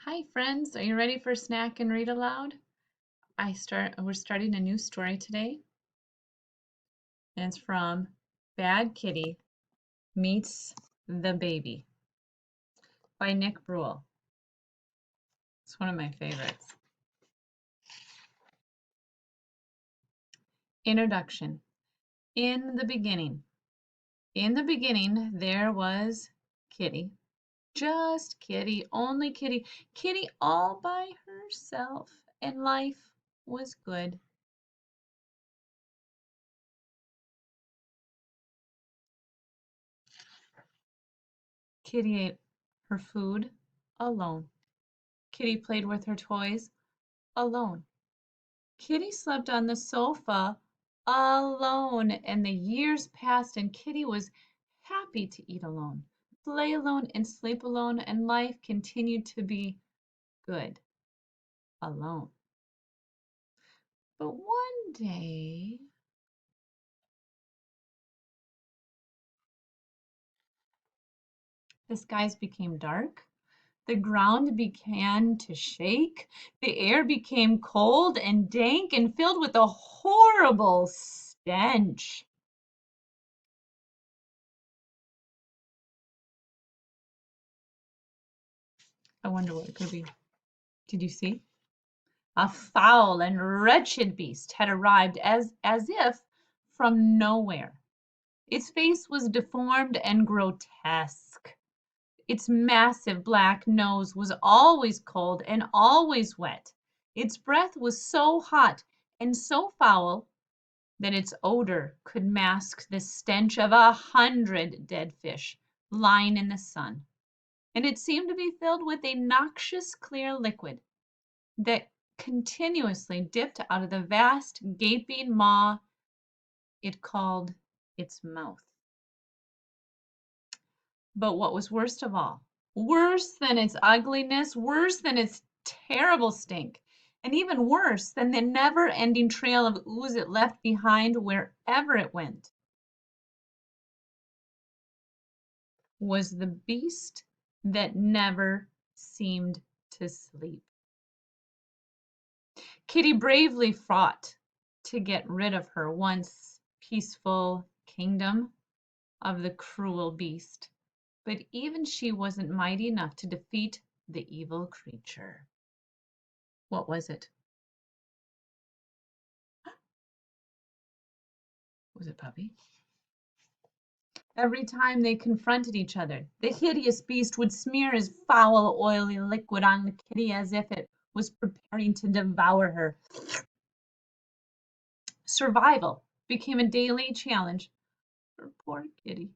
Hi friends, are you ready for snack and read aloud? We're starting a new story today, and it's from Bad Kitty Meets the Baby by Nick Bruhl. It's one of my favorites. Introduction. In the beginning. In the beginning there was Kitty. Just Kitty, only Kitty. Kitty all by herself, and life was good. Kitty ate her food alone. Kitty played with her toys alone. Kitty slept on the sofa alone, and the years passed, and Kitty was happy to eat alone, play alone, and sleep alone, and life continued to be good alone. But one day, the skies became dark. The ground began to shake. The air became cold and dank and filled with a horrible stench. I wonder what it could be. Did you see? A foul and wretched beast had arrived as if from nowhere. Its face was deformed and grotesque. Its massive black nose was always cold and always wet. Its breath was so hot and so foul that its odor could mask the stench of 100 dead fish lying in the sun. And it seemed to be filled with a noxious clear liquid that continuously dipped out of the vast gaping maw it called its mouth. But what was worst of all, worse than its ugliness, worse than its terrible stink, and even worse than the never-ending trail of ooze it left behind wherever it went, was the beast that never seemed to sleep. Kitty bravely fought to get rid of her once peaceful kingdom of the cruel beast, but even she wasn't mighty enough to defeat the evil creature. What was it? Was it Puppy? Every time they confronted each other, the hideous beast would smear his foul, oily liquid on the kitty as if it was preparing to devour her. Survival became a daily challenge for poor Kitty.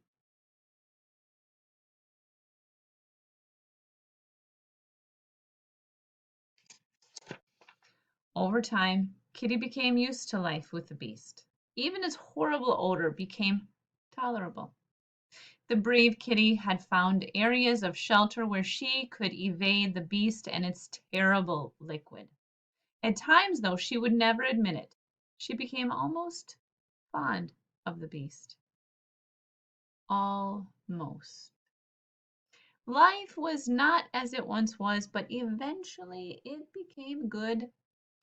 Over time, Kitty became used to life with the beast. Even its horrible odor became tolerable. The brave Kitty had found areas of shelter where she could evade the beast and its terrible liquid. At times, though, she would never admit it. She became almost fond of the beast. Almost. Life was not as it once was, but eventually it became good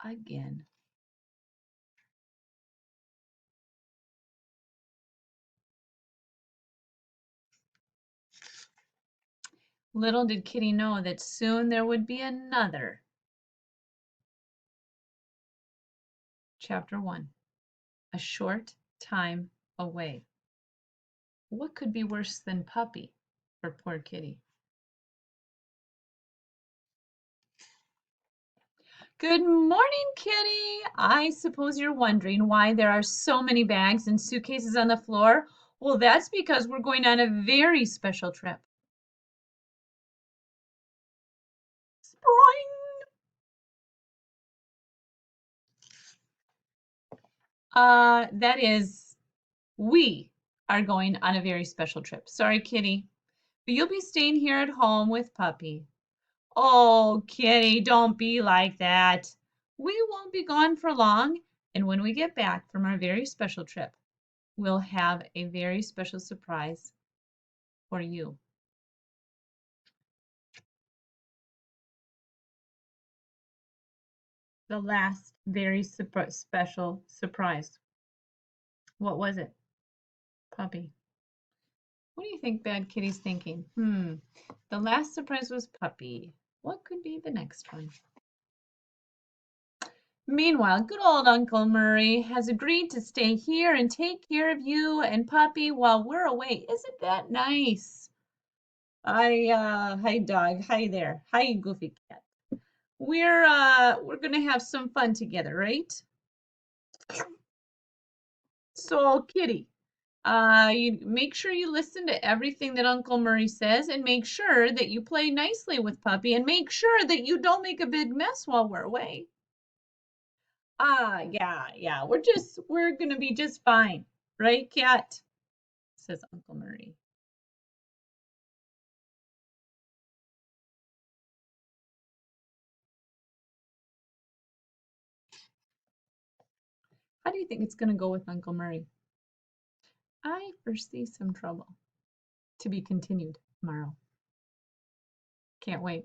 again. Little did Kitty know that soon there would be another. Chapter 1. A short time away. What could be worse than Puppy for poor Kitty? Good morning, Kitty. I suppose you're wondering why there are so many bags and suitcases on the floor. Well, that's because we're going on a very special trip. Spring! That is, we are going on a very special trip. Sorry, Kitty, but you'll be staying here at home with Puppy. Oh, Kitty, don't be like that. We won't be gone for long, and when we get back from our very special trip, we'll have a very special surprise for you. The last very special surprise. What was it? Puppy. What do you think Bad Kitty's thinking? The last surprise was Puppy. What could be the next one? Meanwhile, good old Uncle Murray has agreed to stay here and take care of you and Puppy while we're away. Isn't that nice? Hi dog. Hi there. Hi Goofy Cat. We're gonna have some fun together, right? So, Kitty, you make sure you listen to everything that Uncle Murray says and make sure that you play nicely with Puppy and make sure that you don't make a big mess while we're away. Yeah, we're gonna be just fine, right, Cat? Says Uncle Murray. How do you think it's gonna go with Uncle Murray? I foresee some trouble. To be continued tomorrow. Can't wait.